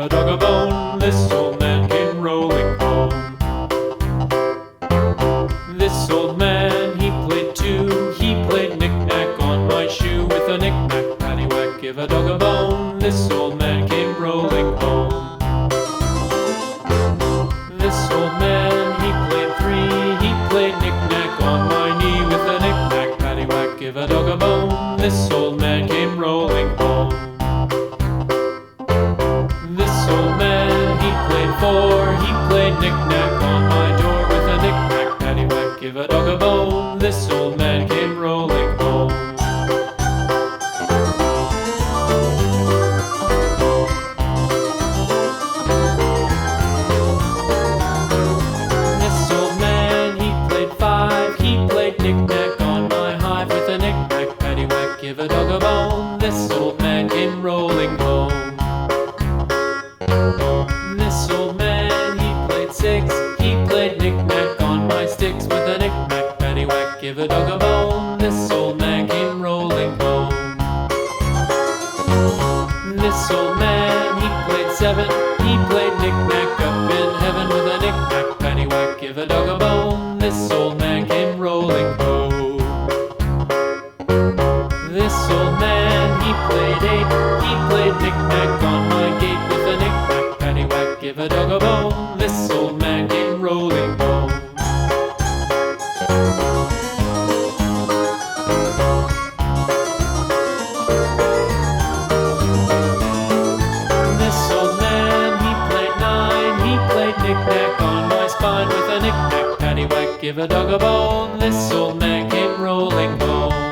a dog a bone. This old man came rolling home. This old man, he played too. He played knick-knack on my shoe. With a knick-knack, paddywhack, give a dog a bone. This old man came rolling home. This old man, he played three. He played knick-knack on my knee. With a knick-knack, paddywhack, give a dog a bone. This old man came rolling home. This old man, he played four. He played knick-knack on my door. With a knick-knack, paddywhack, give a dog a bone. This old man came rolling home. This old man, he played five. He played knick-knack on my hive. With a knick-knack, paddywhack, give a dog a bone. This old man came rolling home. This old man, he played six. He played knick-knack on my sticks. With a knick-knack, paddywhack, give a dog a bone. This old man came rolling home. This old man, he played seven. He played knick-knack up in heaven. With a knick-knack, paddywhack, give a dog a bone. This old man came rolling home. This old man, he played eight. He played knick-knack on my gate. With a knick-knack, paddywhack, give a dog a bone. This old man came rolling home. This old man, he played nine. He played knick-knack on my spine. With a knick-knack, paddywhack, give a dog a bone. This old man came rolling home.